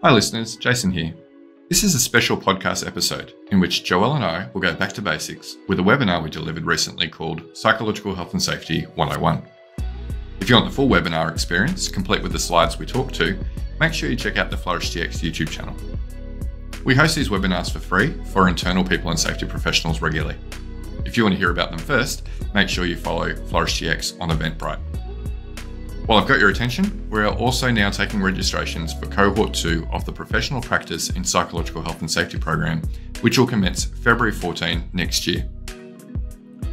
Hi listeners, Jason here. This is a special podcast episode in which Joelle and I will go back to basics with a webinar we delivered recently called Psychological Health and Safety 101. If you want the full webinar experience, complete with the slides we talk to, make sure you check out the FlourishDX YouTube channel. We host these webinars for free for internal people and safety professionals regularly. If you want to hear about them first, make sure you follow FlourishDX on Eventbrite. While I've got your attention, we are also now taking registrations for Cohort 2 of the Professional Practice in Psychological Health and Safety program, which will commence February 14 next year.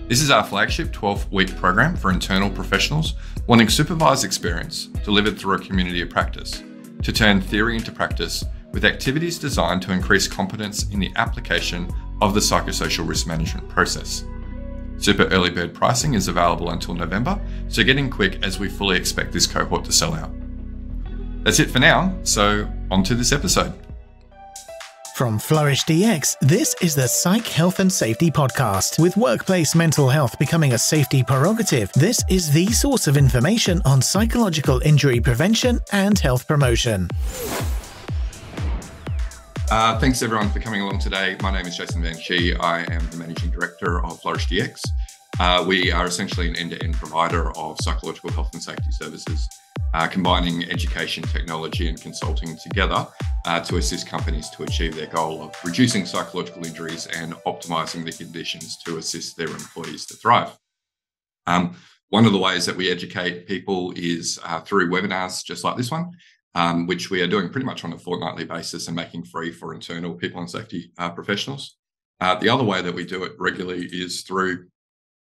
This is our flagship 12-week program for internal professionals wanting supervised experience delivered through a community of practice to turn theory into practice with activities designed to increase competence in the application of the psychosocial risk management process. Super early bird pricing is available until November, so get in quick as we fully expect this cohort to sell out. That's it for now, so on to this episode. From FlourishDX, this is the Psych Health and Safety podcast. With workplace mental health becoming a safety prerogative, this is the source of information on psychological injury prevention and health promotion. Thanks everyone for coming along today. My name is Jason Van Schie. I am the Managing Director of FlourishDX. We are essentially an end-to-end provider of psychological health and safety services, combining education, technology and consulting together to assist companies to achieve their goal of reducing psychological injuries and optimising the conditions to assist their employees to thrive. One of the ways that we educate people is through webinars just like this one, which we are doing pretty much on a fortnightly basis and making free for internal people and safety professionals. The other way that we do it regularly is through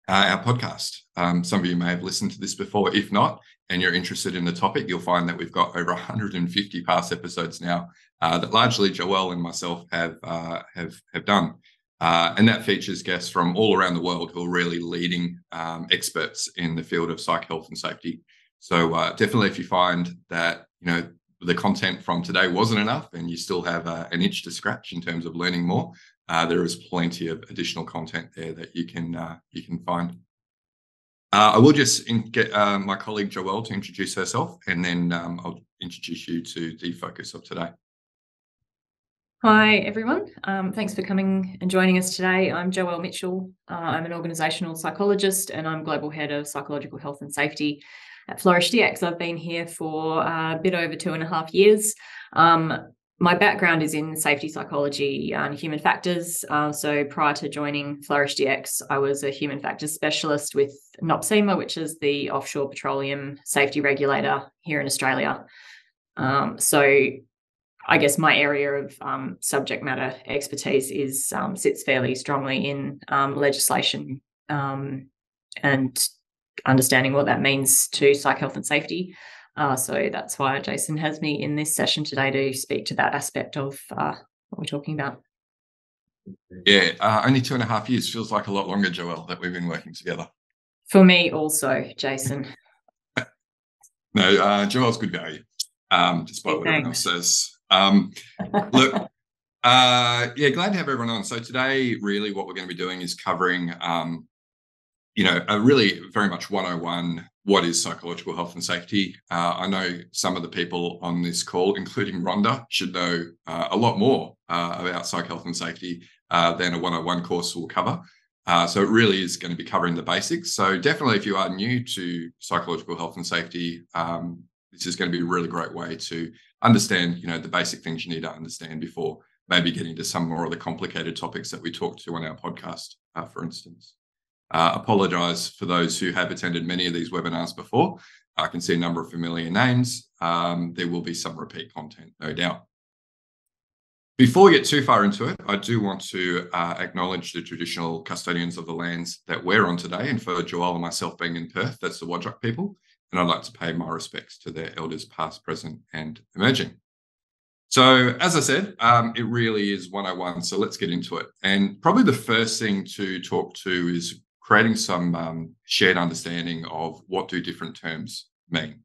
our podcast. Some of you may have listened to this before. If not, and you're interested in the topic, you'll find that we've got over 150 past episodes now that largely Joelle and myself have done. And that features guests from all around the world who are really leading experts in the field of psych health and safety. So definitely, if you find that the content from today wasn't enough and you still have an itch to scratch in terms of learning more, there is plenty of additional content there that you can find. I will just get my colleague Joelle to introduce herself, and then I'll introduce you to the focus of today. Hi everyone, thanks for coming and joining us today. I'm Joelle Mitchell. I'm an organisational psychologist and I'm Global Head of Psychological Health and Safety at FlourishDX. I've been here for a bit over 2.5 years. My background is in safety psychology and human factors. So prior to joining FlourishDX, I was a human factors specialist with NOPSEMA, which is the offshore petroleum safety regulator here in Australia. So I guess my area of subject matter expertise sits fairly strongly in legislation and understanding what that means to psych health and safety. So that's why Jason has me in this session today to speak to that aspect of what we're talking about. Yeah, only 2.5 years feels like a lot longer, Joelle, that we've been working together. For me also, Jason. No, Joelle's good value, despite what everyone else says. Look, glad to have everyone on. So today, really what we're going to be doing is covering a really very much 101, what is psychological health and safety? I know some of the people on this call, including Rhonda, should know a lot more about psych health and safety than a 101 course will cover. So it really is going to be covering the basics. So definitely if you are new to psychological health and safety, this is going to be a really great way to understand, the basic things you need to understand before maybe getting to some more of the complicated topics that we talk to on our podcast, for instance. Apologise for those who have attended many of these webinars before. I can see a number of familiar names. There will be some repeat content, no doubt. Before we get too far into it, I do want to acknowledge the traditional custodians of the lands that we're on today. And for Joelle and myself being in Perth, that's the Whadjuk people. And I'd like to pay my respects to their elders past, present and emerging. So as I said, it really is 101. So let's get into it. And probably the first thing to talk to is creating some shared understanding of what do different terms mean.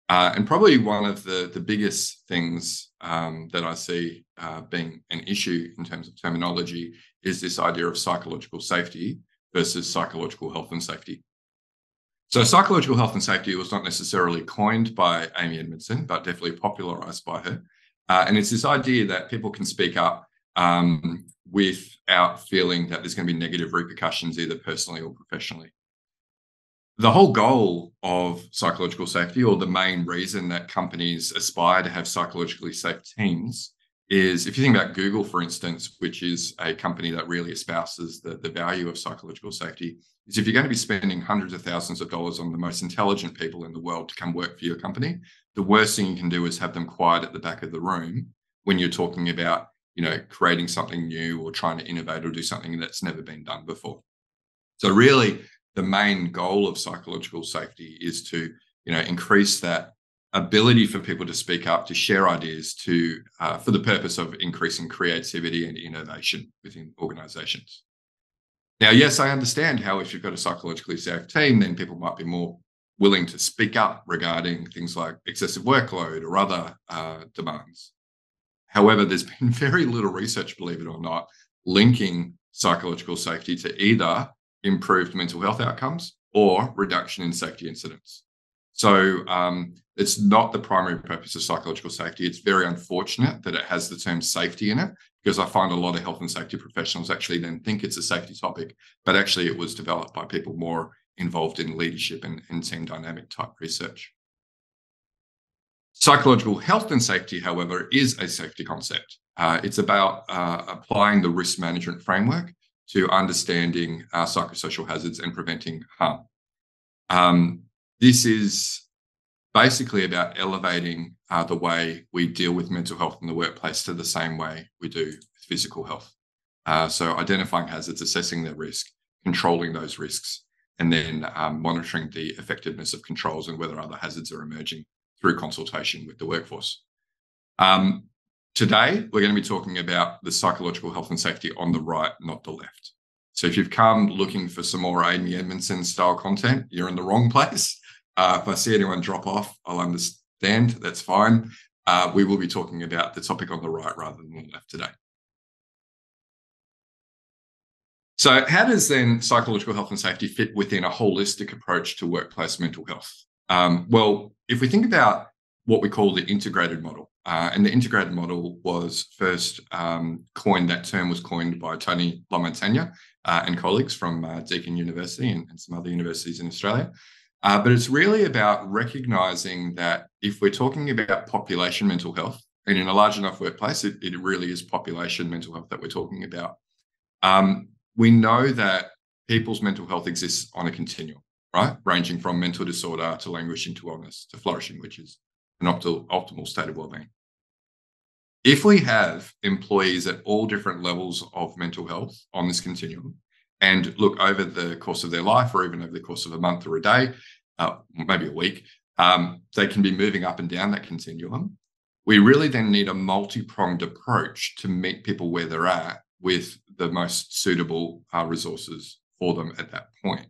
And probably one of the biggest things that I see being an issue in terms of terminology is this idea of psychological safety versus psychological health and safety. So psychological health and safety was not necessarily coined by Amy Edmondson, but definitely popularised by her. And it's this idea that people can speak up without feeling that there's going to be negative repercussions, either personally or professionally. The whole goal of psychological safety, or the main reason that companies aspire to have psychologically safe teams, is if you think about Google, for instance, which is a company that really espouses the value of psychological safety, is if you're going to be spending hundreds of thousands of dollars on the most intelligent people in the world to come work for your company, the worst thing you can do is have them quiet at the back of the room when you're talking about, creating something new or trying to innovate or do something that's never been done before. So really, the main goal of psychological safety is to, increase that ability for people to speak up, to share ideas, for the purpose of increasing creativity and innovation within organizations. Now, yes, I understand how if you've got a psychologically safe team, then people might be more willing to speak up regarding things like excessive workload or other demands. However, there's been very little research, believe it or not, linking psychological safety to either improved mental health outcomes or reduction in safety incidents. So it's not the primary purpose of psychological safety. It's very unfortunate that it has the term safety in it, because I find a lot of health and safety professionals actually then think it's a safety topic, but actually it was developed by people more involved in leadership and team dynamic type research. Psychological health and safety, however, is a safety concept. It's about applying the risk management framework to understanding psychosocial hazards and preventing harm. This is basically about elevating the way we deal with mental health in the workplace to the same way we do with physical health. So identifying hazards, assessing their risk, controlling those risks, and then monitoring the effectiveness of controls and whether other hazards are emerging through consultation with the workforce. Today, we're going to be talking about the psychological health and safety on the right, not the left. So if you've come looking for some more Amy Edmondson style content, you're in the wrong place. If I see anyone drop off, I'll understand. That's fine. We will be talking about the topic on the right rather than the left today. So how does then psychological health and safety fit within a holistic approach to workplace mental health? Well, if we think about what we call the integrated model, and the integrated model was first coined, that term was coined by Tony Lamontagne and colleagues from Deakin University and some other universities in Australia. But it's really about recognising that if we're talking about population mental health, and in a large enough workplace, it really is population mental health that we're talking about. We know that people's mental health exists on a continuum, right? Ranging from mental disorder to languishing to wellness to flourishing, which is an optimal state of wellbeing. If we have employees at all different levels of mental health on this continuum, and look over the course of their life, or even over the course of a month or a day, maybe a week, they can be moving up and down that continuum. We really then need a multi-pronged approach to meet people where they're at with the most suitable resources for them at that point.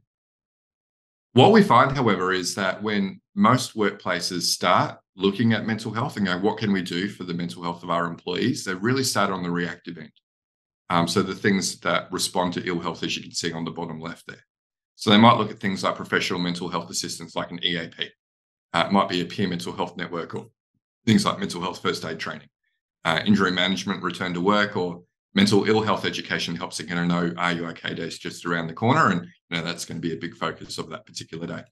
What we find, however, is that when most workplaces start looking at mental health and going, what can we do for the mental health of our employees? They really start on the reactive end. So the things that respond to ill health, as you can see on the bottom left there. So they might look at things like professional mental health assistance, like an EAP. It might be a peer mental health network, or things like mental health first aid training, injury management, return to work, or mental ill health education helps it know, are you okay days just around the corner, and that's going to be a big focus of that particular day.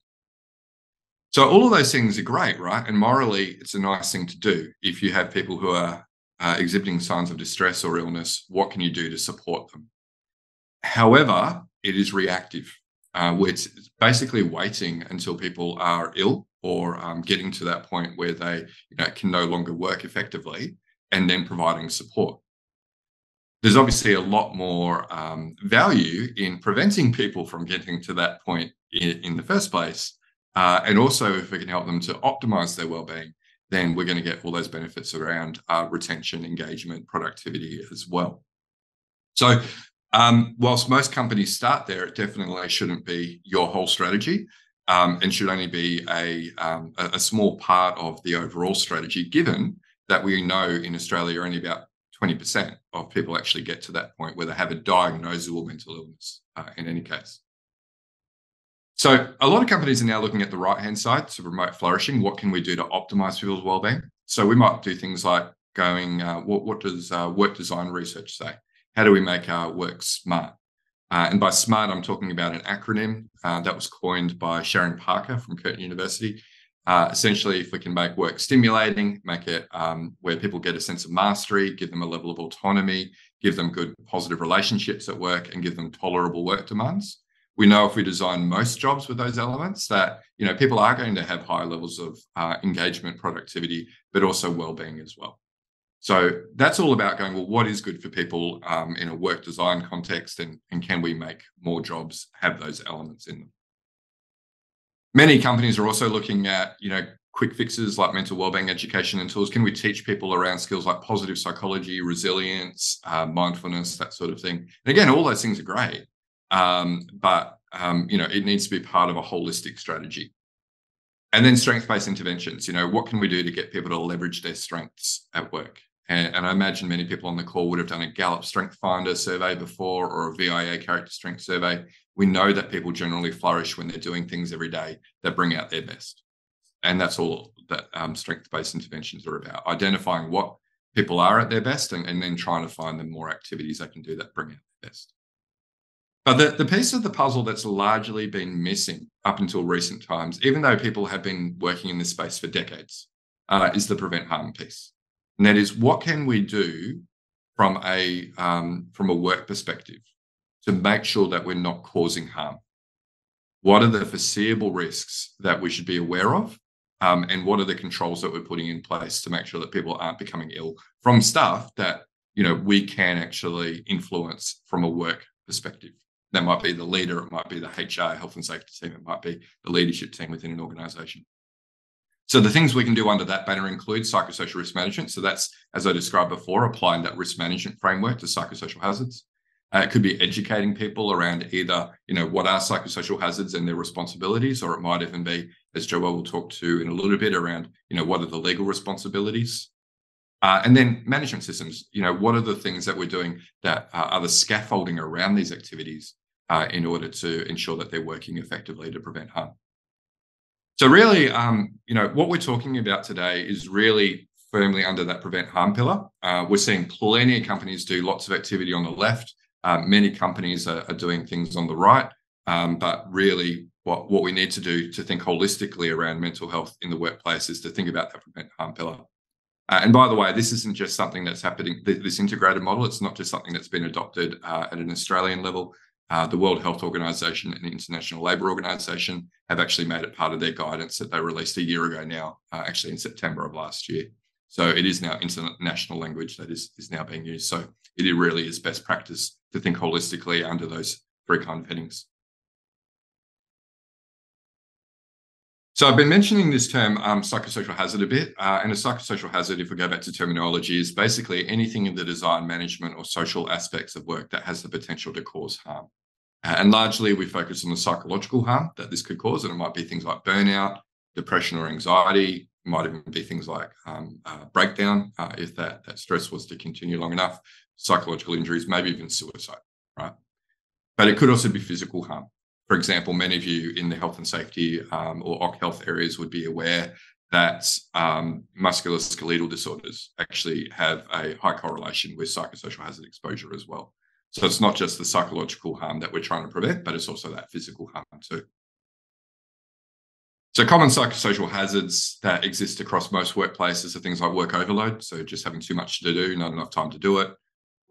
So all of those things are great, right? And morally, it's a nice thing to do. If you have people who are exhibiting signs of distress or illness, what can you do to support them? However, it is reactive. It's basically waiting until people are ill or getting to that point where they can no longer work effectively, and then providing support. There's obviously a lot more value in preventing people from getting to that point in the first place. And also, if we can help them to optimize their well-being, then we're going to get all those benefits around retention, engagement, productivity as well. So whilst most companies start there, it definitely shouldn't be your whole strategy, and should only be a small part of the overall strategy, given that we know in Australia only about 20% of people actually get to that point where they have a diagnosable mental illness in any case. So a lot of companies are now looking at the right-hand side to promote flourishing. What can we do to optimize people's well-being? So we might do things like going, what does work design research say? How do we make our work smart? And by smart, I'm talking about an acronym that was coined by Sharon Parker from Curtin University. Essentially, if we can make work stimulating, make it where people get a sense of mastery, give them a level of autonomy, give them good positive relationships at work, and give them tolerable work demands. We know if we design most jobs with those elements that, people are going to have high levels of engagement, productivity, but also well-being as well. So that's all about going, well, what is good for people in a work design context, and can we make more jobs have those elements in them? Many companies are also looking at, quick fixes like mental wellbeing education and tools. Can we teach people around skills like positive psychology, resilience, mindfulness, that sort of thing? And again, all those things are great, but it needs to be part of a holistic strategy. And then strength-based interventions. What can we do to get people to leverage their strengths at work? And I imagine many people on the call would have done a Gallup Strength Finder survey before, or a VIA character strength survey. We know that people generally flourish when they're doing things every day that bring out their best. And that's all that strength-based interventions are about, identifying what people are at their best and then trying to find them more activities they can do that bring out their best. But the piece of the puzzle that's largely been missing up until recent times, even though people have been working in this space for decades, is the prevent harm piece. And that is, what can we do from a work perspective to make sure that we're not causing harm? What are the foreseeable risks that we should be aware of? And what are the controls that we're putting in place to make sure that people aren't becoming ill from stuff that, we can actually influence from a work perspective? That might be the leader, it might be the HR, health and safety team, it might be the leadership team within an organisation. So the things we can do under that banner include psychosocial risk management. So that's, as I described before, applying that risk management framework to psychosocial hazards. It could be educating people around either, what are psychosocial hazards and their responsibilities, or it might even be, as Joelle will talk to in a little bit, around, what are the legal responsibilities? And then management systems, what are the things that we're doing that are the scaffolding around these activities in order to ensure that they're working effectively to prevent harm? So really, what we're talking about today is really firmly under that prevent harm pillar. We're seeing plenty of companies do lots of activity on the left. Many companies are doing things on the right. But really, what we need to do to think holistically around mental health in the workplace is to think about that prevent harm pillar. And by the way, this isn't just something that's happening, this integrated model, it's not just something that's been adopted at an Australian level. The World Health Organization and the International Labour Organization have actually made it part of their guidance that they released a year ago now, actually in September of last year. So it is now international language that is now being used. So it really is best practice to think holistically under those three kind of headings. So I've been mentioning this term psychosocial hazard a bit, and a psychosocial hazard, if we go back to terminology, is basically anything in the design, management or social aspects of work that has the potential to cause harm. And largely we focus on the psychological harm that this could cause, and it might be things like burnout, depression or anxiety. It might even be things like breakdown, if that stress was to continue long enough, psychological injuries, maybe even suicide, right? But it could also be physical harm. For example, many of you in the health and safety or OC health areas would be aware that musculoskeletal disorders actually have a high correlation with psychosocial hazard exposure as well. So it's not just the psychological harm that we're trying to prevent, but it's also that physical harm too. So common psychosocial hazards that exist across most workplaces are things like work overload, so just having too much to do, not enough time to do it.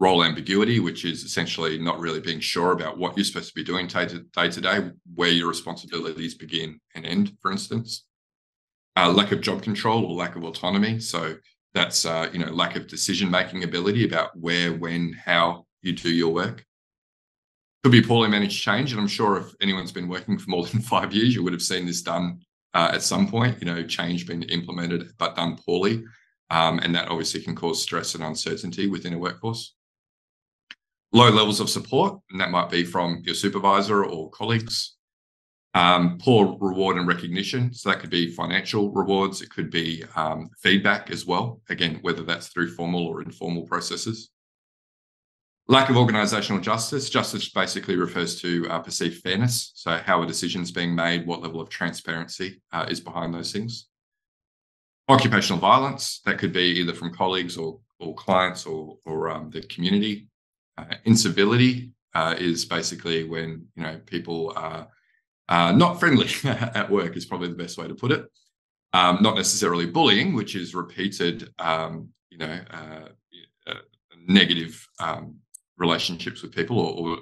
Role ambiguity, which is essentially not really being sure about what you're supposed to be doing day to day, where your responsibilities begin and end, for instance. Lack of job control or lack of autonomy. So that's, lack of decision-making ability about where, when, how you do your work. Could be poorly managed change. And I'm sure if anyone's been working for more than 5 years, you would have seen this done at some point, change being implemented, but done poorly. And that obviously can cause stress and uncertainty within a workforce. Low levels of support, and that might be from your supervisor or colleagues. Poor reward and recognition, so that could be financial rewards, it could be feedback as well, again, whether that's through formal or informal processes. Lack of organisational justice. Justice basically refers to perceived fairness, so how a decision's being made, what level of transparency is behind those things. Occupational violence, that could be either from colleagues or clients or the community. Incivility is basically when people are not friendly at work, is probably the best way to put it. Not necessarily bullying, which is repeated, negative relationships with people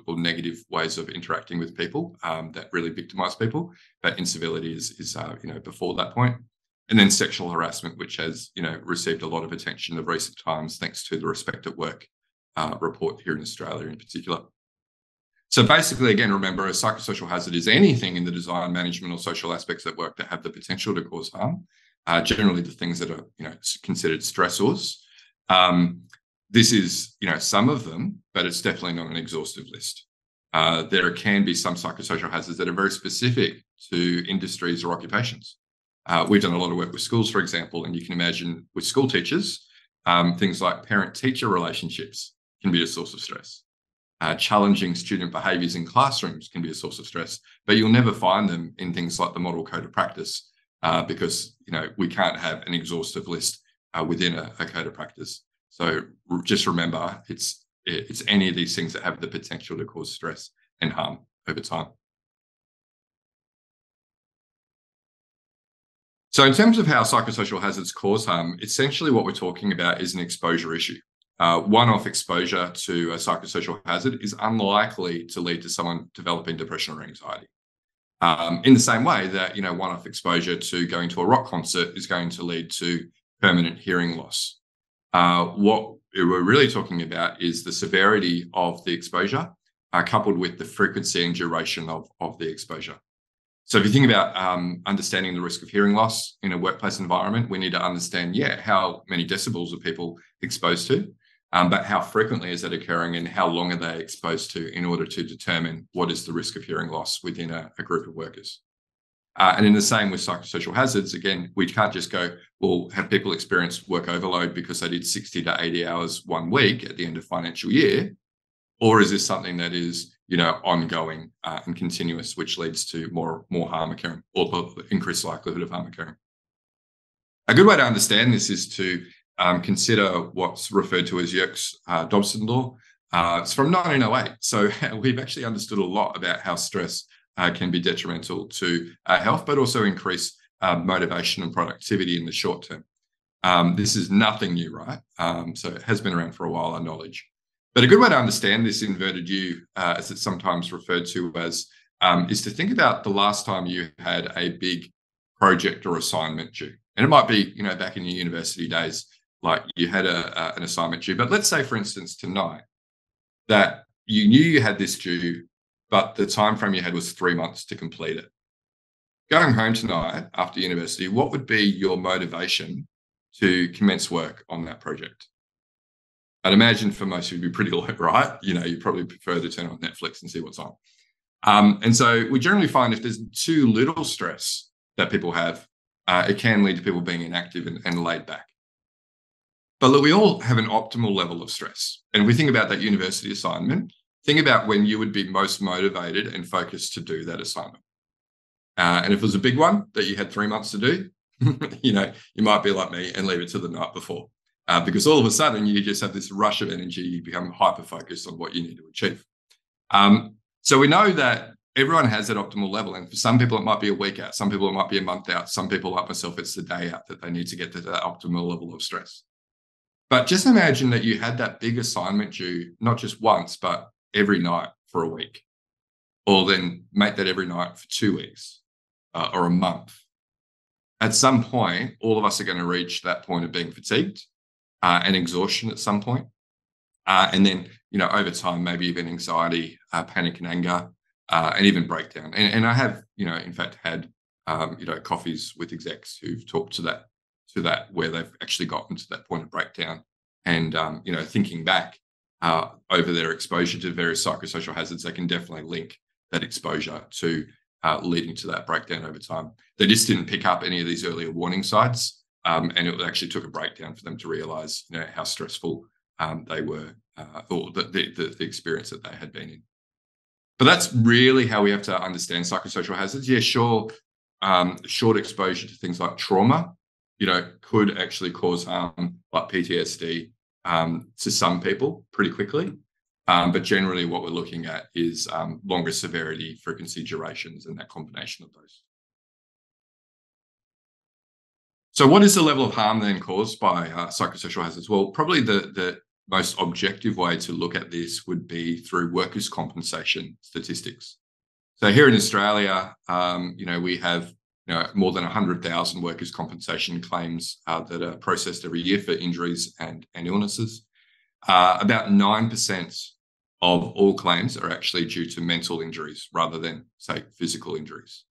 or negative ways of interacting with people that really victimize people. But incivility is before that point. And then sexual harassment, which has received a lot of attention of recent times thanks to the Respect at Work report here in Australia in particular. So basically, again, remember, a psychosocial hazard is anything in the design, management, or social aspects at work that have the potential to cause harm. Generally, the things that are considered stressors. This is some of them, but it's definitely not an exhaustive list. There can be some psychosocial hazards that are very specific to industries or occupations. We've done a lot of work with schools, for example, and you can imagine with school teachers, things like parent-teacher relationships can be a source of stress. Challenging student behaviours in classrooms can be a source of stress, but you'll never find them in things like the model code of practice because we can't have an exhaustive list within a code of practice. So just remember, it's any of these things that have the potential to cause stress and harm over time. So in terms of how psychosocial hazards cause harm, essentially what we're talking about is an exposure issue. One-off exposure to a psychosocial hazard is unlikely to lead to someone developing depression or anxiety. In the same way that, one-off exposure to going to a rock concert is going to lead to permanent hearing loss. What we're really talking about is the severity of the exposure coupled with the frequency and duration of the exposure. So if you think about understanding the risk of hearing loss in a workplace environment, we need to understand, how many decibels are people exposed to, but how frequently is that occurring and how long are they exposed to in order to determine what is the risk of hearing loss within a group of workers. And in the same with psychosocial hazards, again, we can't just go, well, have people experienced work overload because they did 60 to 80 hours 1 week at the end of financial year? Or is this something that is, ongoing and continuous, which leads to more harm occurring or increased likelihood of harm occurring? A good way to understand this is to consider what's referred to as Yerkes Dobson law. It's from 1908. So we've actually understood a lot about how stress can be detrimental to health, but also increase motivation and productivity in the short term. This is nothing new, right? So it has been around for a while, our knowledge. But a good way to understand this inverted U, as it's sometimes referred to as, is to think about the last time you had a big project or assignment due. And it might be, back in your university days, like you had an assignment due. But let's say, for instance, tonight, that you knew you had this due, but the time frame you had was 3 months to complete it. Going home tonight after university, what would be your motivation to commence work on that project? I'd imagine for most of you, it'd be pretty low, right? You probably prefer to turn on Netflix and see what's on. And so we generally find if there's too little stress that people have, it can lead to people being inactive and laid back. But look, we all have an optimal level of stress. And if we think about that university assignment, think about when you would be most motivated and focused to do that assignment. And if it was a big one that you had 3 months to do, you might be like me and leave it to the night before. Because all of a sudden you just have this rush of energy, you become hyper-focused on what you need to achieve. So we know that everyone has that optimal level. And for some people, it might be a week out. Some people, it might be a month out. Some people, like myself, it's the day out that they need to get to that optimal level of stress. But just imagine that you had that big assignment due, not just once, but every night for a week. Or then make that every night for 2 weeks or a month. At some point, all of us are going to reach that point of being fatigued and exhaustion at some point. And then, over time, maybe even anxiety, panic and anger, and even breakdown. And I have, in fact, had, coffees with execs who've talked to that where they've actually gotten to that point of breakdown and, thinking back over their exposure to various psychosocial hazards, they can definitely link that exposure to leading to that breakdown over time. They just didn't pick up any of these earlier warning signs. And it actually took a breakdown for them to realize, how stressful they were, or the experience that they had been in. But that's really how we have to understand psychosocial hazards. Yeah, sure, short exposure to things like trauma could actually cause harm, like PTSD, to some people pretty quickly. But generally what we're looking at is longer severity, frequency, durations, and that combination of those. So what is the level of harm then caused by psychosocial hazards? Well, probably the most objective way to look at this would be through workers' compensation statistics. So here in Australia, we have more than 100,000 workers' compensation claims that are processed every year for injuries and illnesses. About 9% of all claims are actually due to mental injuries rather than, say, physical injuries.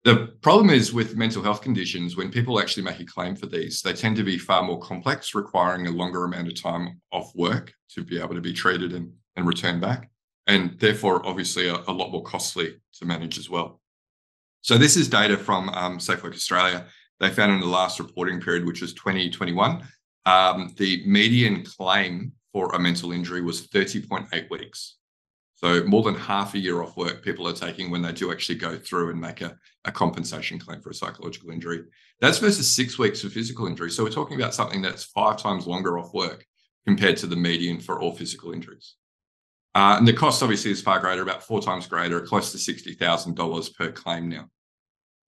The problem is with mental health conditions, when people actually make a claim for these, they tend to be far more complex, requiring a longer amount of time off work to be able to be treated and returned back, and therefore obviously a lot more costly to manage as well. So this is data from Safe Work Australia. They found in the last reporting period, which was 2021, the median claim for a mental injury was 30.8 weeks. So more than half a year off work people are taking when they do actually go through and make a compensation claim for a psychological injury. That's versus 6 weeks for physical injury. So we're talking about something that's 5 times longer off work compared to the median for all physical injuries. And the cost obviously is far greater, about 4 times greater, close to $60,000 per claim now.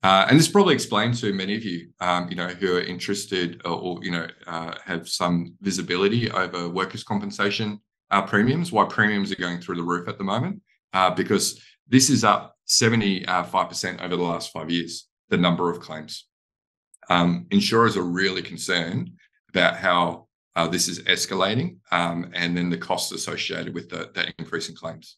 And this probably explains to many of you, who are interested or have some visibility over workers' compensation premiums, why premiums are going through the roof at the moment, because this is up 75% over the last 5 years, the number of claims. Insurers are really concerned about how this is escalating and then the costs associated with that increase in claims.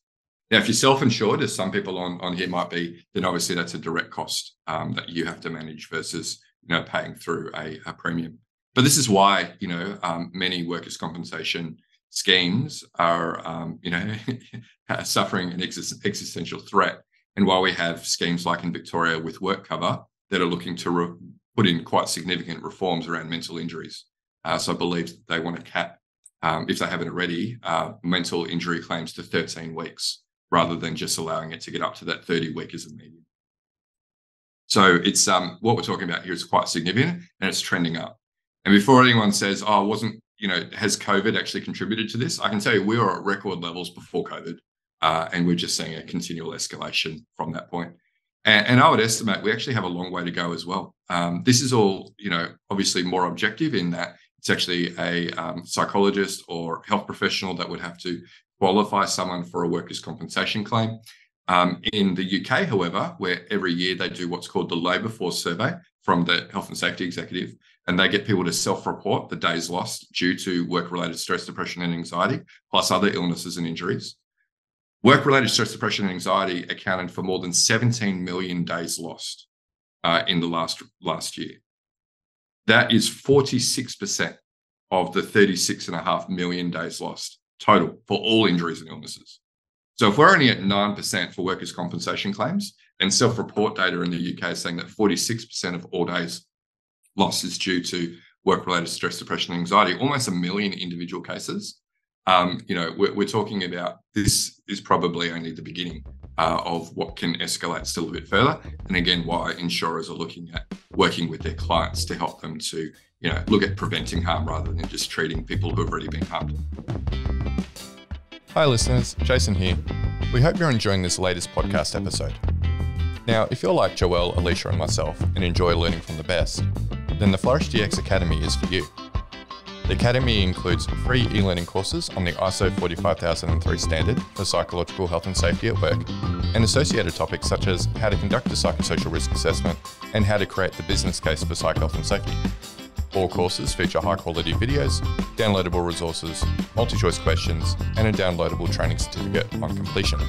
Now, if you're self-insured, as some people on here might be, then obviously that's a direct cost that you have to manage versus paying through a premium. But this is why many workers' compensation schemes are suffering an existential threat, and while we have schemes like in Victoria with work cover that are looking to put in quite significant reforms around mental injuries. So I believe they want to cap, if they haven't already, mental injury claims to 13 weeks rather than just allowing it to get up to that 30 week as a median. So it's what we're talking about here is quite significant, and it's trending up. And before anyone says, "Oh, has COVID actually contributed to this?" I can tell you we were at record levels before COVID, and we're just seeing a continual escalation from that point. And I would estimate we actually have a long way to go as well. This is all, obviously more objective in that it's actually a psychologist or health professional that would have to qualify someone for a workers' compensation claim. In the UK, however, where every year they do what's called the labour force survey from the Health and Safety Executive, and they get people to self-report the days lost due to work-related stress, depression, and anxiety, plus other illnesses and injuries. Work-related stress, depression, and anxiety accounted for more than 17 million days lost in the last year. That is 46% of the 36.5 million days lost total for all injuries and illnesses. So if we're only at 9% for workers' compensation claims, and self-report data in the UK is saying that 46% of all days lost is due to work-related stress, depression, and anxiety, almost 1 million individual cases. We're talking about this is probably only the beginning of what can escalate still a bit further. And again, why insurers are looking at working with their clients to help them to, look at preventing harm rather than just treating people who have already been harmed. Hi listeners, Jason here. We hope you're enjoying this latest podcast episode. Now, if you're like Joelle, Alicia and myself and enjoy learning from the best, then the Flourish DX Academy is for you. The Academy includes free e-learning courses on the ISO 45003 standard for psychological health and safety at work, and associated topics such as how to conduct a psychosocial risk assessment and how to create the business case for psych health and safety. All courses feature high-quality videos, downloadable resources, multi-choice questions, and a downloadable training certificate on completion.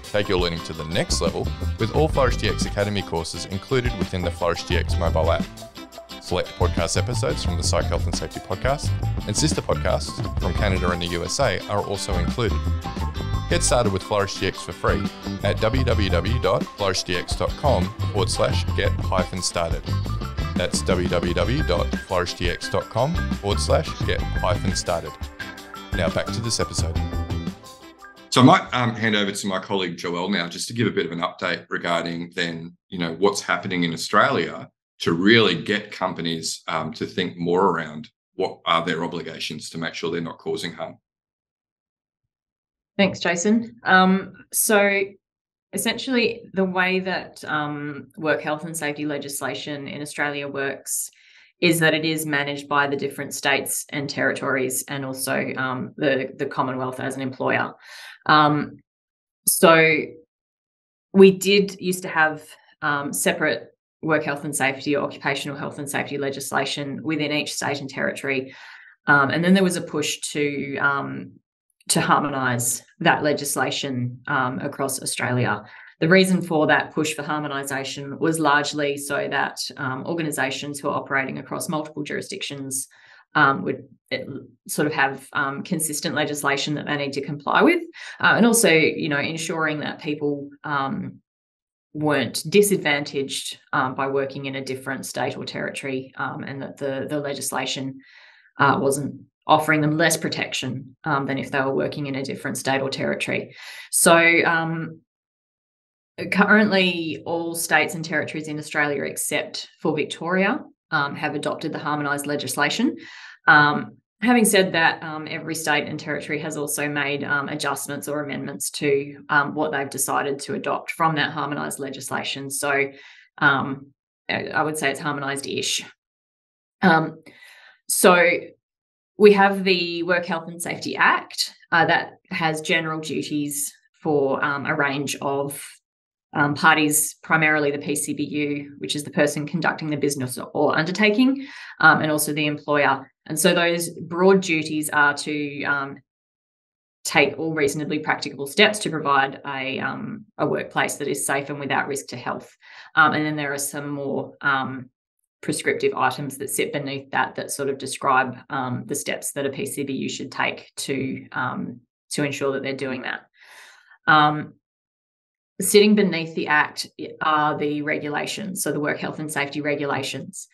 Take your learning to the next level with all Flourish DX Academy courses included within the Flourish DX mobile app. Select podcast episodes from the Psych Health and Safety podcast and sister podcasts from Canada and the USA are also included. Get started with Flourish DX for free at www.flourishdx.com/get-started. That's www.flourishdx.com/get-started. Now back to this episode. So I might hand over to my colleague Joelle now just to give a bit of an update regarding then, what's happening in Australia to really get companies to think more around what are their obligations to make sure they're not causing harm. Thanks, Jason. So essentially, the way that work health and safety legislation in Australia works is that it is managed by the different states and territories, and also the Commonwealth as an employer. So we used to have separate work health and safety or occupational health and safety legislation within each state and territory, and then there was a push to harmonise that legislation across Australia. The reason for that push for harmonisation was largely so that organisations who are operating across multiple jurisdictions would sort of have consistent legislation that they need to comply with, and also, ensuring that people weren't disadvantaged by working in a different state or territory, and that the legislation wasn't offering them less protection than if they were working in a different state or territory. So currently, all states and territories in Australia, except for Victoria, have adopted the harmonised legislation. Having said that, every state and territory has also made adjustments or amendments to what they've decided to adopt from that harmonised legislation. So I would say it's harmonised-ish. So we have the Work Health and Safety Act that has general duties for a range of parties, primarily the PCBU, which is the person conducting the business or undertaking, and also the employer. And so those broad duties are to take all reasonably practicable steps to provide a workplace that is safe and without risk to health. And then there are some more prescriptive items that sit beneath that sort of describe the steps that a PCBU should take to ensure that they're doing that. Sitting beneath the Act are the regulations, so the work health and safety regulations.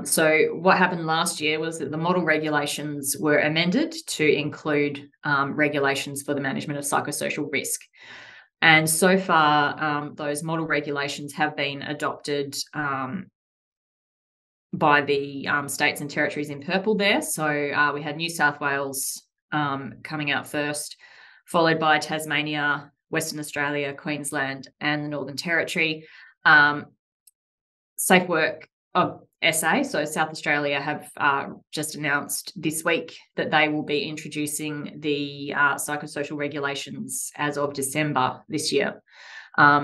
So what happened last year was that the model regulations were amended to include regulations for the management of psychosocial risk. And so far, those model regulations have been adopted by the states and territories in purple there. So we had New South Wales coming out first, followed by Tasmania, Western Australia, Queensland, and the Northern Territory. Safe Work of SA, so South Australia, have just announced this week that they will be introducing the psychosocial regulations as of December this year.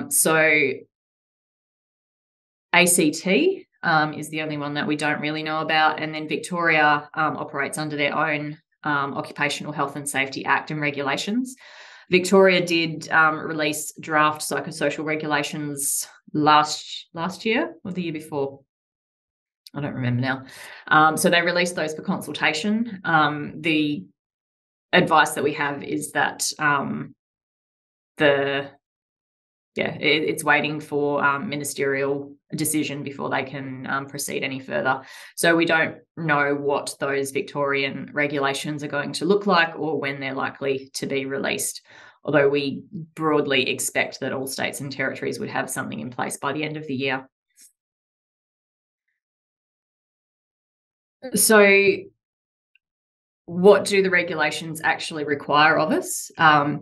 So ACT is the only one that we don't really know about, and then Victoria operates under their own Occupational Health and Safety Act and regulations. Victoria did release draft psychosocial regulations last year or the year before. I don't remember now. So they released those for consultation. The advice that we have is that it's waiting for ministerial decision before they can proceed any further. So we don't know what those Victorian regulations are going to look like or when they're likely to be released, although we broadly expect that all states and territories would have something in place by the end of the year. So what do the regulations actually require of us? So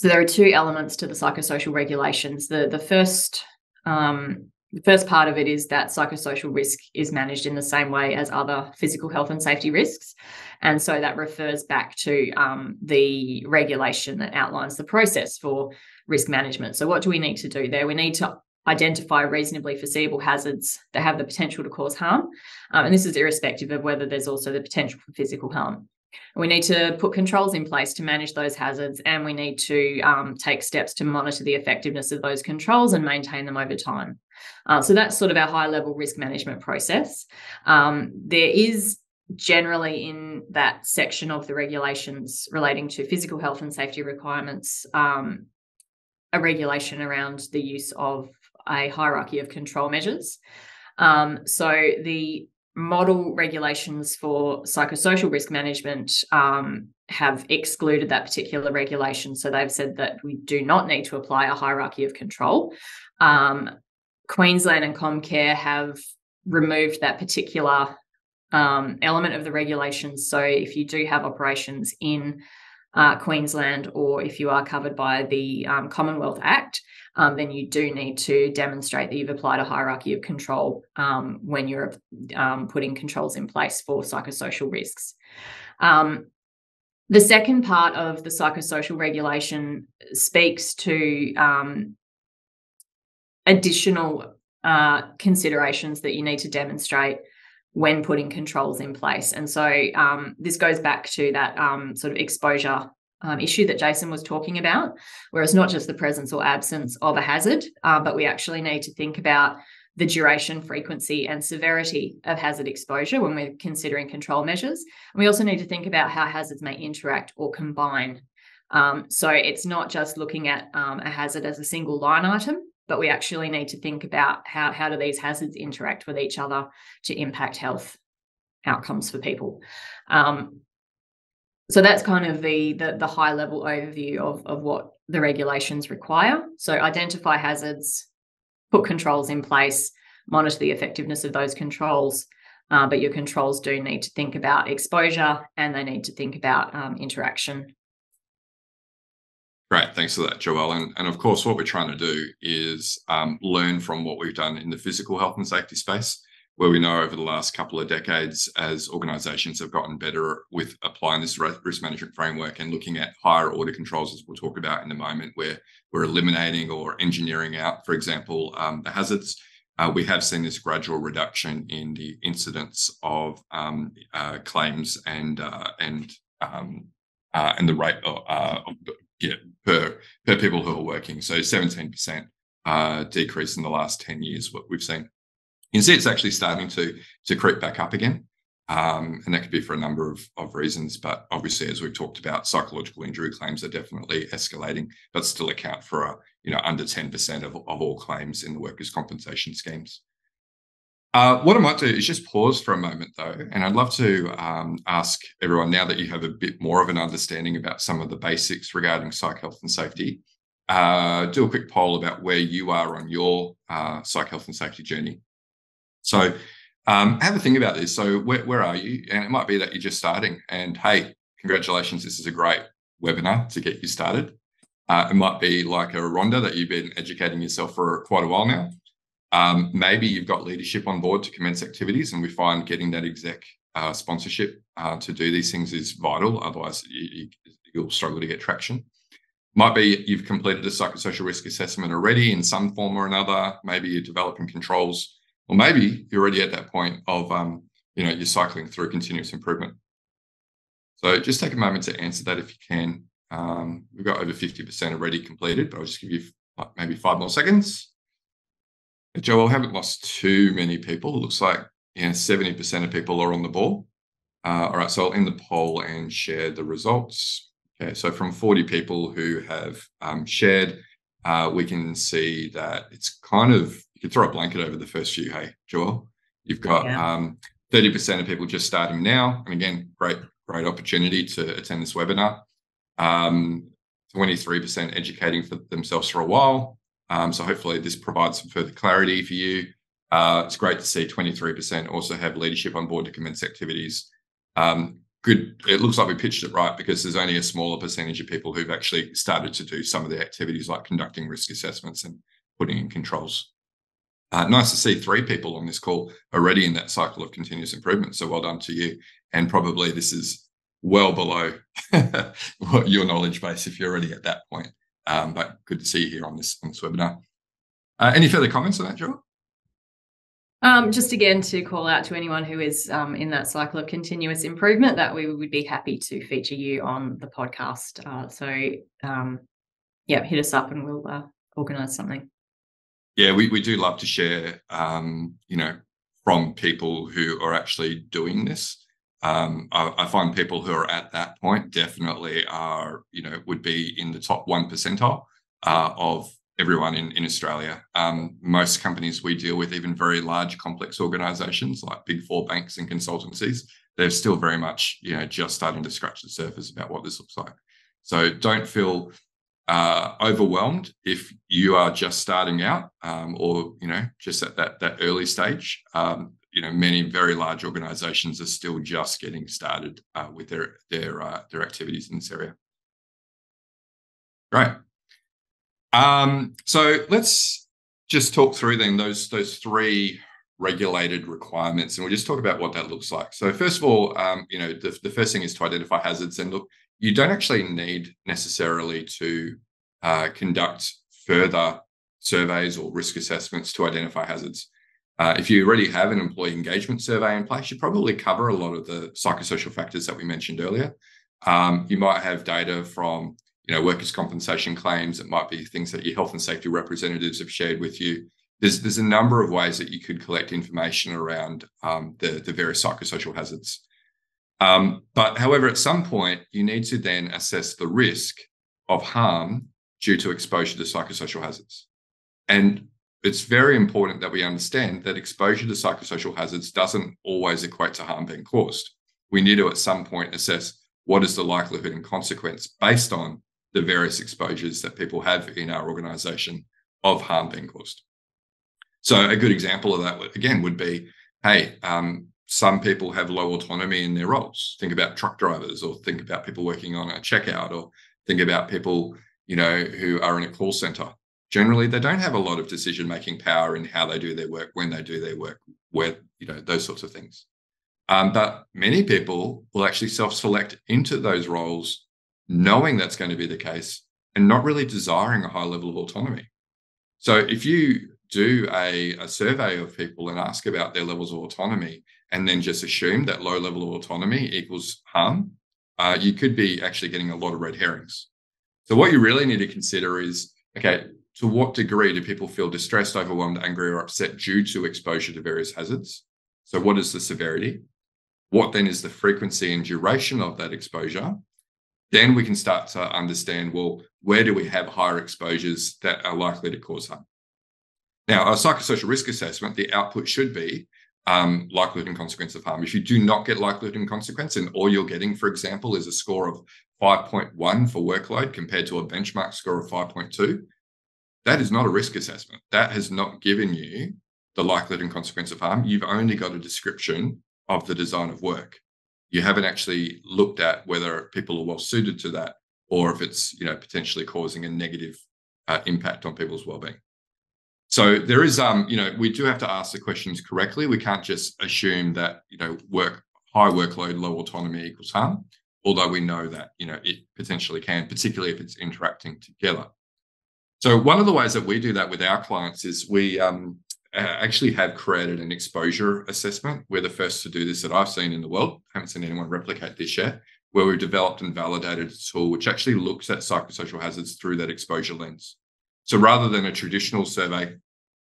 there are two elements to the psychosocial regulations. The first part of it is that psychosocial risk is managed in the same way as other physical health and safety risks. And so that refers back to the regulation that outlines the process for risk management. So what do we need to do there? We need to identify reasonably foreseeable hazards that have the potential to cause harm. And this is irrespective of whether there's also the potential for physical harm. We need to put controls in place to manage those hazards, and we need to take steps to monitor the effectiveness of those controls and maintain them over time. So that's sort of our high-level risk management process. There is generally in that section of the regulations relating to physical health and safety requirements a regulation around the use of a hierarchy of control measures. So the model regulations for psychosocial risk management have excluded that particular regulation. So they've said that we do not need to apply a hierarchy of control. Queensland and Comcare have removed that particular element of the regulations. So if you do have operations in Queensland, or if you are covered by the Commonwealth Act, then you do need to demonstrate that you've applied a hierarchy of control when you're putting controls in place for psychosocial risks. The second part of the psychosocial regulation speaks to additional considerations that you need to demonstrate when putting controls in place. And so this goes back to that sort of exposure issue that Jason was talking about, where it's not just the presence or absence of a hazard, but we actually need to think about the duration, frequency, and severity of hazard exposure when we're considering control measures. And we also need to think about how hazards may interact or combine. So it's not just looking at a hazard as a single line item, but we actually need to think about how do these hazards interact with each other to impact health outcomes for people. So that's kind of the high level overview of what the regulations require. So identify hazards, put controls in place, monitor the effectiveness of those controls, but your controls do need to think about exposure and they need to think about interaction. Great, thanks for that, Joelle. And of course, what we're trying to do is learn from what we've done in the physical health and safety space, where we know over the last couple of decades, as organisations have gotten better with applying this risk management framework and looking at higher order controls, as we'll talk about in a moment, where we're eliminating or engineering out, for example, the hazards. We have seen this gradual reduction in the incidence of claims and the rate per people who are working. So 17% decrease in the last 10 years, what we've seen. You can see it's actually starting to creep back up again. And that could be for a number of reasons. But obviously, as we've talked about, psychological injury claims are definitely escalating, but still account for under 10% of all claims in the workers' compensation schemes. What I might do is just pause for a moment, though, and I'd love to ask everyone, now that you have a bit more of an understanding about some of the basics regarding psych health and safety, do a quick poll about where you are on your psych health and safety journey. So have a think about this. So where are you? And it might be that you're just starting, and hey, congratulations, this is a great webinar to get you started. It might be like a Rhonda, that you've been educating yourself for quite a while now. Maybe you've got leadership on board to commence activities, and we find getting that exec sponsorship to do these things is vital. Otherwise, you'll struggle to get traction. Might be you've completed a psychosocial risk assessment already in some form or another. Maybe you're developing controls, or maybe you're already at that point of you're cycling through continuous improvement. So just take a moment to answer that if you can. We've got over 50% already completed, but I'll just give you maybe 5 more seconds. Joelle, haven't lost too many people. It looks like 70% of people are on the ball. All right, so I'll end the poll and share the results. Okay, so from 40 people who have shared, we can see that it's kind of, you could throw a blanket over the first few. Hey, Joelle, you've got 30% of people just starting now. And again, great opportunity to attend this webinar. 23% educating for themselves for a while. So hopefully this provides some further clarity for you. It's great to see 23% also have leadership on board to commence activities. Good. It looks like we pitched it right, because there's only a smaller percentage of people who've actually started to do some of the activities like conducting risk assessments and putting in controls. Nice to see 3 people on this call already in that cycle of continuous improvement. So well done to you. And probably this is well below your knowledge base if you're already at that point. But good to see you here on this webinar. Any further comments on that, Joelle? Just again to call out to anyone who is in that cycle of continuous improvement, that we would be happy to feature you on the podcast. Hit us up and we'll organise something. Yeah, we do love to share, from people who are actually doing this. I find people who are at that point definitely are, would be in the top 1 percentile of everyone in Australia. Most companies we deal with, even very large, complex organisations like Big 4 banks and consultancies, they're still very much, just starting to scratch the surface about what this looks like. So don't feel overwhelmed if you are just starting out or, just at that early stage. many very large organizations are still just getting started with their activities in this area. Great. So let's just talk through then those three regulated requirements, and we'll just talk about what that looks like. So first of all, the first thing is to identify hazards. And look, you don't actually need necessarily to conduct further surveys or risk assessments to identify hazards. If you already have an employee engagement survey in place, you probably cover a lot of the psychosocial factors that we mentioned earlier. You might have data from workers' compensation claims. It might be things that your health and safety representatives have shared with you. There's a number of ways that you could collect information around the various psychosocial hazards. But however, at some point, you need to then assess the risk of harm due to exposure to psychosocial hazards. And it's very important that we understand that exposure to psychosocial hazards doesn't always equate to harm being caused. We need to, at some point, assess what is the likelihood and consequence based on the various exposures that people have in our organisation of harm being caused. So a good example of that, again, would be, hey, some people have low autonomy in their roles. Think about truck drivers, or think about people working on a checkout, or think about people, who are in a call centre. Generally, they don't have a lot of decision-making power in how they do their work, when they do their work, where, those sorts of things. But many people will actually self-select into those roles, knowing that's going to be the case and not really desiring a high level of autonomy. So if you do a survey of people and ask about their levels of autonomy and then just assume that low level of autonomy equals harm, you could be actually getting a lot of red herrings. So what you really need to consider is, okay, to what degree do people feel distressed, overwhelmed, angry, or upset due to exposure to various hazards? So what is the severity? What then is the frequency and duration of that exposure? Then we can start to understand, well, where do we have higher exposures that are likely to cause harm? Now, our psychosocial risk assessment, the output should be likelihood and consequence of harm. If you do not get likelihood and consequence, and all you're getting, for example, is a score of 5.1 for workload compared to a benchmark score of 5.2, that is not a risk assessment. That has not given you the likelihood and consequence of harm. You've only got a description of the design of work. You haven't actually looked at whether people are well suited to that, or if it's potentially causing a negative impact on people's well-being. So there is, we do have to ask the questions correctly. We can't just assume that high workload, low autonomy equals harm, although we know that it potentially can, particularly if it's interacting together. So one of the ways that we do that with our clients is we actually have created an exposure assessment. We're the first to do this that I've seen in the world. I haven't seen anyone replicate this yet, where we've developed and validated a tool which actually looks at psychosocial hazards through that exposure lens. So rather than a traditional survey,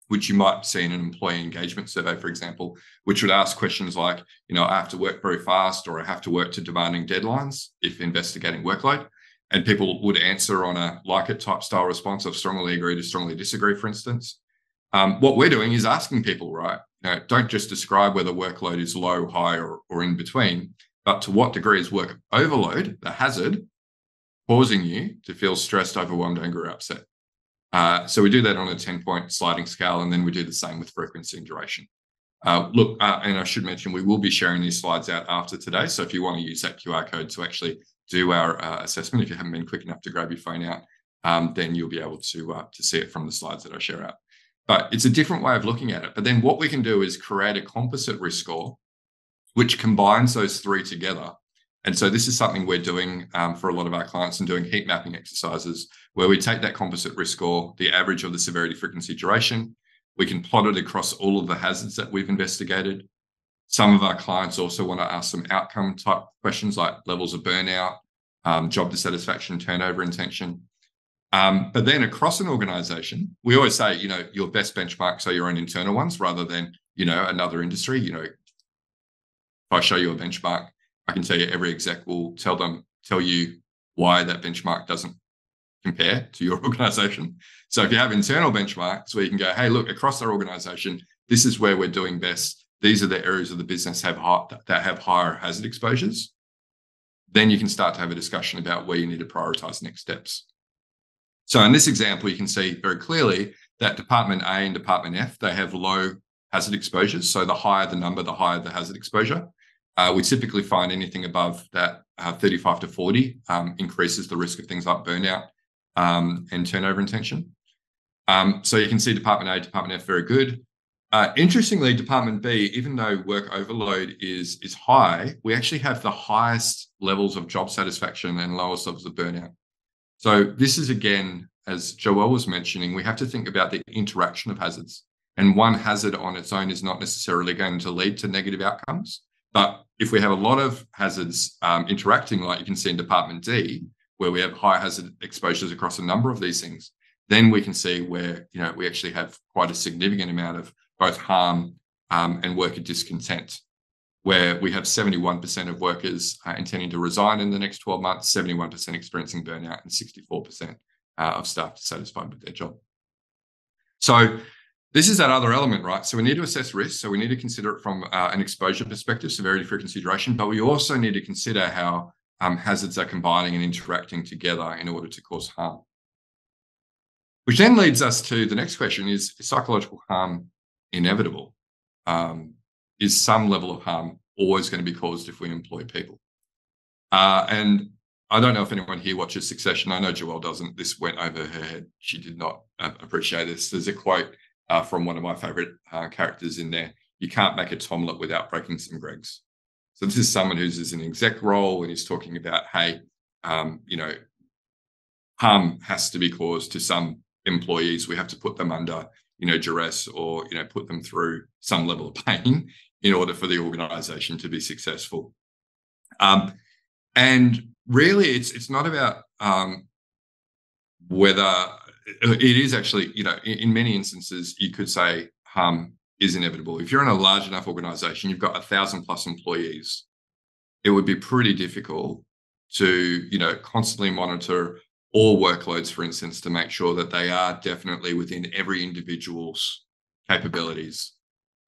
which you might see in an employee engagement survey, for example, which would ask questions like, I have to work very fast, or I have to work to demanding deadlines if investigating workload. And people would answer on a like it type style response of strongly agree to strongly disagree, for instance. What we're doing is asking people, right, don't just describe whether workload is low, high, or in between, but to what degree is work overload, the hazard, causing you to feel stressed, overwhelmed, angry, or upset. So we do that on a 10-point sliding scale, and then we do the same with frequency and duration. And I should mention, we will be sharing these slides out after today. So if you want to use that QR code to actually do our assessment, if you haven't been quick enough to grab your phone out, then you'll be able to see it from the slides that I share out. But it's a different way of looking at it. But then what we can do is create a composite risk score, which combines those three together. And so this is something we're doing for a lot of our clients, and doing heat mapping exercises where we take that composite risk score, the average of the severity, frequency, duration. We can plot it across all of the hazards that we've investigated. Some of our clients also want to ask some outcome type questions like levels of burnout, job dissatisfaction, turnover intention. But then across an organization, we always say, your best benchmarks are your own internal ones rather than, another industry. If I show you a benchmark, I can tell you every exec will tell you why that benchmark doesn't compare to your organization. So if you have internal benchmarks where you can go, hey, look, across our organization, this is where we're doing best. These are the areas of the business that have higher hazard exposures. Then you can start to have a discussion about where you need to prioritize next steps. So in this example, you can see very clearly that Department A and Department F, they have low hazard exposures. So the higher the number, the higher the hazard exposure. We typically find anything above that 35 to 40 increases the risk of things like burnout and turnover intention. So you can see Department A, Department F, very good. Interestingly, Department B, even though work overload is high, we actually have the highest levels of job satisfaction and lowest levels of burnout. So this is, again, as Joelle was mentioning, we have to think about the interaction of hazards. And one hazard on its own is not necessarily going to lead to negative outcomes. But if we have a lot of hazards interacting, like you can see in Department D, where we have high hazard exposures across a number of these things, then we can see where, we actually have quite a significant amount of both harm and worker discontent, where we have 71% of workers intending to resign in the next 12 months, 71% experiencing burnout, and 64% of staff dissatisfied with their job. So this is that other element, right? So we need to assess risk. So we need to consider it from an exposure perspective, severity, frequency, duration, but we also need to consider how hazards are combining and interacting together in order to cause harm. Which then leads us to the next question: is psychological harm inevitable? Is some level of harm always going to be caused if we employ people? And I don't know if anyone here watches Succession. I know Joelle doesn't. This went over her head. She did not appreciate this. There's a quote from one of my favorite characters in there: "You can't make a Tomlet without breaking some Gregs." So this is someone who's in an exec role and he's talking about, hey, harm has to be caused to some employees. We have to put them under, duress, or, put them through some level of pain in order for the organization to be successful. And really, it's not about whether it is actually, in many instances, you could say harm is inevitable. If you're in a large enough organization, you've got 1,000+ employees, it would be pretty difficult to, constantly monitor all workloads, for instance, to make sure that they are definitely within every individual's capabilities,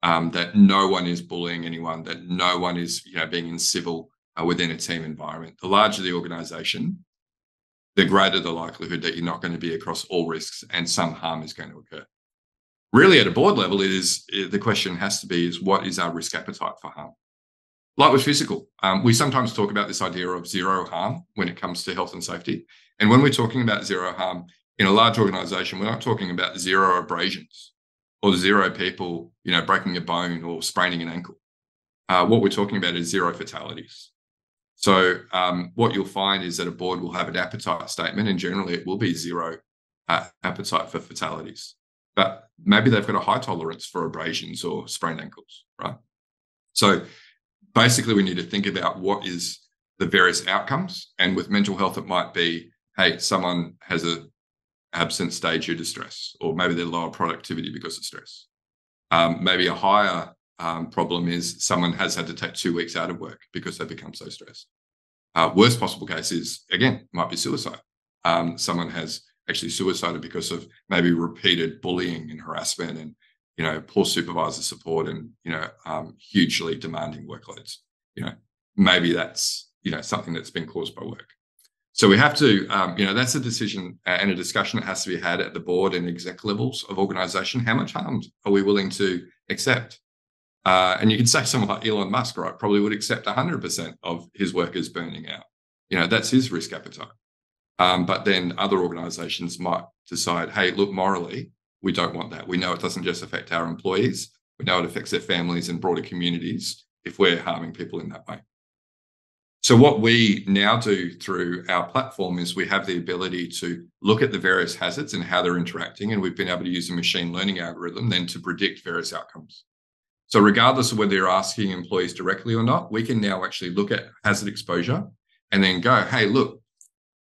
that no one is bullying anyone, that no one is, being incivil within a team environment. The larger the organization, the greater the likelihood that you're not going to be across all risks and some harm is going to occur. Really, at a board level, the question has to be, what is our risk appetite for harm? Like with physical, we sometimes talk about this idea of zero harm when it comes to health and safety. And when we're talking about zero harm in a large organization, we're not talking about zero abrasions or zero people, breaking a bone or spraining an ankle. What we're talking about is zero fatalities. So what you'll find is that a board will have an appetite statement, and generally it will be zero appetite for fatalities. But maybe they've got a high tolerance for abrasions or sprained ankles, right? So basically, we need to think about what is the various outcomes. And with mental health, it might be, hey, someone has an absence day due to stress, or maybe they're lower productivity because of stress. Maybe a higher problem is someone has had to take 2 weeks out of work because they've become so stressed. Worst possible case is, again, might be suicide. Someone has actually suicided because of maybe repeated bullying and harassment and, poor supervisor support and, hugely demanding workloads. Maybe that's, something that's been caused by work. So we have to, that's a decision and a discussion that has to be had at the board and exec levels of organization. How much harm are we willing to accept? And you can say someone like Elon Musk, right, probably would accept 100% of his workers burning out. That's his risk appetite. But then other organizations might decide, hey, look, morally, we don't want that. We know it doesn't just affect our employees. We know it affects their families and broader communities if we're harming people in that way. So what we now do through our platform is we have the ability to look at the various hazards and how they're interacting, and we've been able to use a machine learning algorithm then to predict various outcomes. So regardless of whether you're asking employees directly or not, we can now actually look at hazard exposure and then go, hey, look,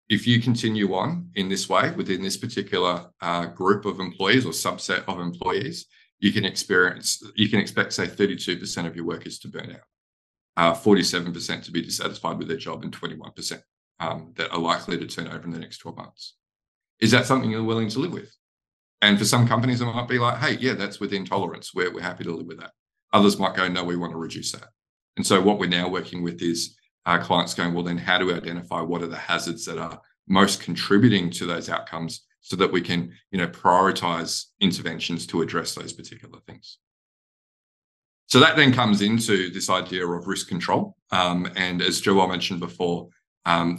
if you continue on in this way within this particular group of employees or subset of employees, you can expect, say, 32% of your workers to burn out, 47% to be dissatisfied with their job, and 21% that are likely to turn over in the next 12 months. Is that something you're willing to live with? And for some companies, it might be like, hey, yeah, that's within tolerance. We're happy to live with that. Others might go, no, we want to reduce that. And so what we're now working with is our clients going, well, then how do we identify what are the hazards that are most contributing to those outcomes so that we can, prioritize interventions to address those particular things? So that then comes into this idea of risk control. And as Joelle mentioned before,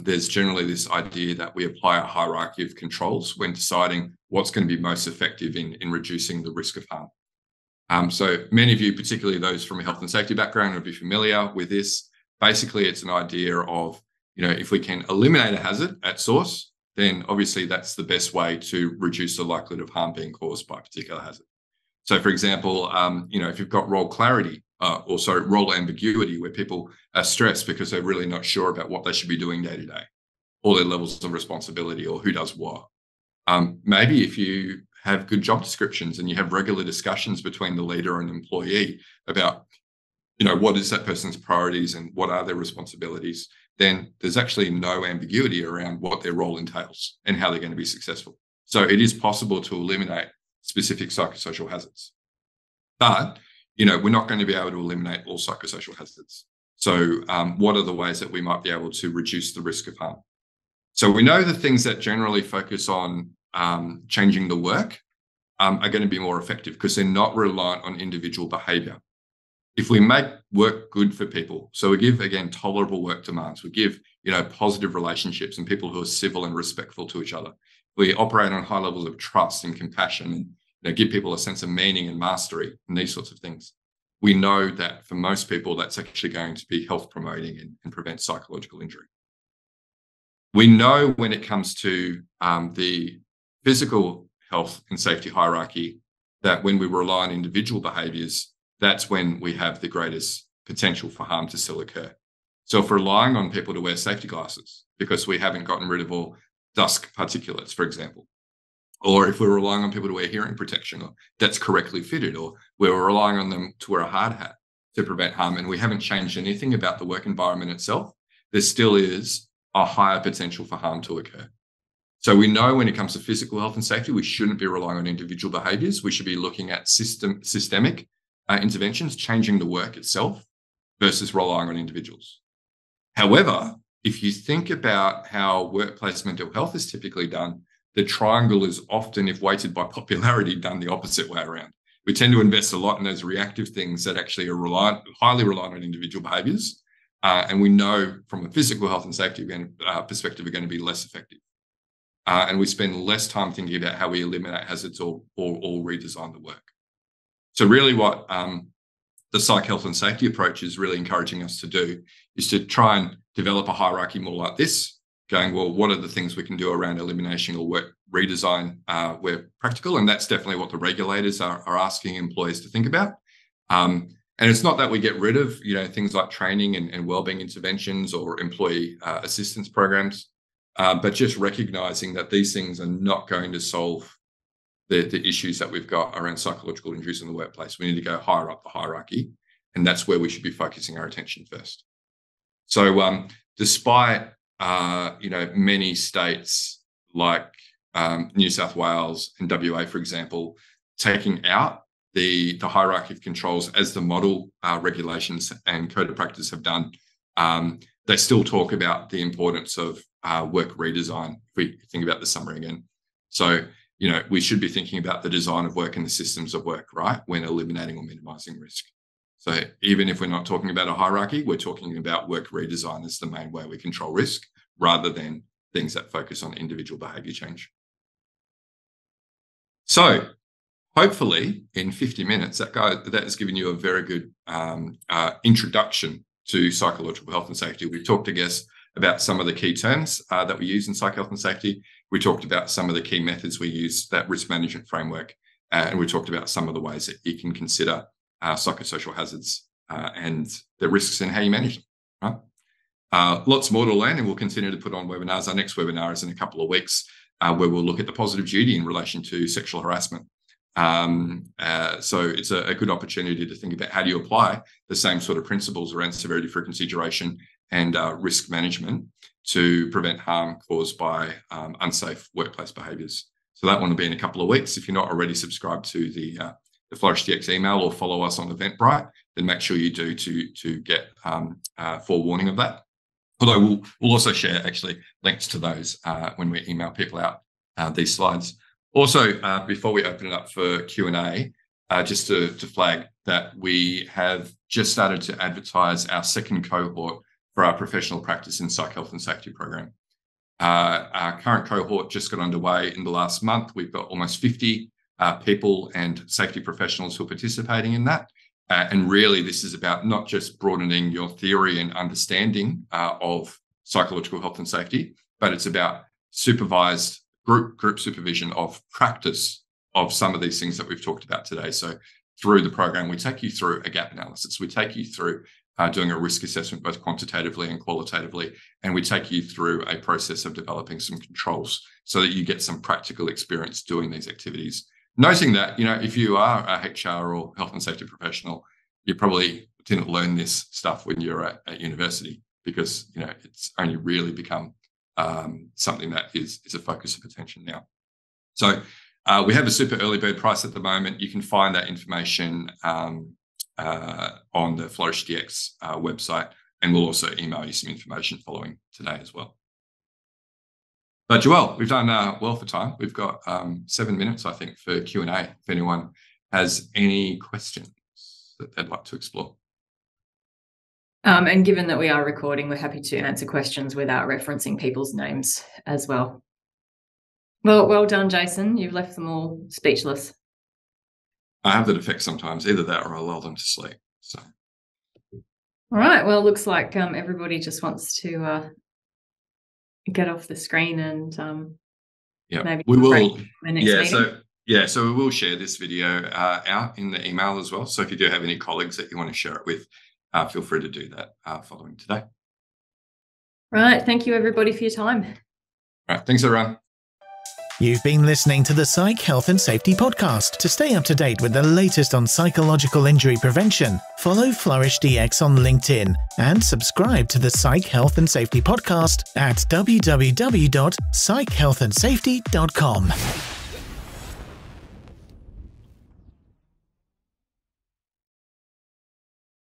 there's generally this idea that we apply a hierarchy of controls when deciding what's going to be most effective in reducing the risk of harm. So many of you, particularly those from a health and safety background, will be familiar with this. Basically, it's an idea of, if we can eliminate a hazard at source, then obviously that's the best way to reduce the likelihood of harm being caused by a particular hazard. So, for example, if you've got role clarity, role ambiguity, where people are stressed because they're really not sure about what they should be doing day to day, or their levels of responsibility, or who does what. Maybe if you have good job descriptions and you have regular discussions between the leader and employee about, what is that person's priorities and what are their responsibilities, then there's actually no ambiguity around what their role entails and how they're going to be successful. So it is possible to eliminate specific psychosocial hazards. But, we're not going to be able to eliminate all psychosocial hazards. So what are the ways that we might be able to reduce the risk of harm? So we know the things that generally focus on changing the work are going to be more effective because they're not reliant on individual behaviour. If we make work good for people, so we give, again, tolerable work demands, we give, positive relationships and people who are civil and respectful to each other, we operate on high levels of trust and compassion and give people a sense of meaning and mastery and these sorts of things. We know that for most people, that's actually going to be health promoting and prevent psychological injury. We know when it comes to the physical health and safety hierarchy that when we rely on individual behaviours, that's when we have the greatest potential for harm to still occur. So if we're relying on people to wear safety glasses because we haven't gotten rid of all dust particulates, for example, or if we're relying on people to wear hearing protection or that's correctly fitted, or we're relying on them to wear a hard hat to prevent harm, and we haven't changed anything about the work environment itself, there still is a higher potential for harm to occur. So we know when it comes to physical health and safety, we shouldn't be relying on individual behaviours. We should be looking at systemic interventions, changing the work itself versus relying on individuals. However, if you think about how workplace mental health is typically done, the triangle is often, if weighted by popularity, done the opposite way around. We tend to invest a lot in those reactive things that actually are highly reliant on individual behaviours. And we know from a physical health and safety perspective are going to be less effective. And we spend less time thinking about how we eliminate hazards or redesign the work. So really what the Psych Health and Safety approach is really encouraging us to do is to try and develop a hierarchy more like this, going, well, what are the things we can do around elimination or work redesign where practical? And that's definitely what the regulators are asking employers to think about. And it's not that we get rid of, things like training and wellbeing interventions or employee assistance programs, but just recognizing that these things are not going to solve the issues that we've got around psychological injuries in the workplace. We need to go higher up the hierarchy, and that's where we should be focusing our attention first. So despite, many states like New South Wales and WA, for example, taking out the hierarchy of controls as the model regulations and code of practice have done, they still talk about the importance of work redesign, if we think about the summary again. So, we should be thinking about the design of work and the systems of work, right, when eliminating or minimising risk. So even if we're not talking about a hierarchy, we're talking about work redesign as the main way we control risk, rather than things that focus on individual behaviour change. So hopefully in 50 minutes, that has given you a very good introduction to psychological health and safety. We've talked, I guess, about some of the key terms that we use in psych health and safety. We talked about some of the key methods we use, that risk management framework, and we talked about some of the ways that you can consider psychosocial hazards and the risks and how you manage them. Right? Lots more to learn, and we'll continue to put on webinars. Our next webinar is in a couple of weeks, where we'll look at the positive duty in relation to sexual harassment. So it's a good opportunity to think about how do you apply the same sort of principles around severity, frequency, duration, and risk management to prevent harm caused by unsafe workplace behaviours. So that one will be in a couple of weeks. If you're not already subscribed to the FlourishDX email or follow us on Eventbrite, then make sure you do to get forewarning of that. Although we'll also share actually links to those when we email people out these slides. Also, before we open it up for Q&A, just to flag that we have just started to advertise our second cohort for our professional practice in Psych Health and Safety program. Our current cohort just got underway in the last month. We've got almost 50 people and safety professionals who are participating in that. And really, this is about not just broadening your theory and understanding of psychological health and safety, but it's about supervised group supervision of practice of some of these things that we've talked about today. So through the program, we take you through a gap analysis. We take you through doing a risk assessment, both quantitatively and qualitatively, and we take you through a process of developing some controls so that you get some practical experience doing these activities. Noting that, if you are a HR or health and safety professional, you probably didn't learn this stuff when you're at university, because, it's only really become something that is a focus of attention now. So we have a super early bird price at the moment. You can find that information on the FlourishDX website, and we'll also email you some information following today as well. But Joelle, we've done well for time. We've got 7 minutes, I think, for Q&A, if anyone has any questions that they'd like to explore. And given that we are recording, we're happy to answer questions without referencing people's names as well. Well done, Jason. You've left them all speechless. I have that effect sometimes, either that or I lull them to sleep. So, all right. Well, it looks like everybody just wants to get off the screen and maybe we will. So we will share this video out in the email as well. So if you do have any colleagues that you want to share it with, feel free to do that following today. Right. Thank you, everybody, for your time. All right. Thanks, everyone. You've been listening to the Psych Health and Safety podcast. To stay up to date with the latest on psychological injury prevention, follow FlourishDX on LinkedIn and subscribe to the Psych Health and Safety podcast at www.psychealthandsafety.com.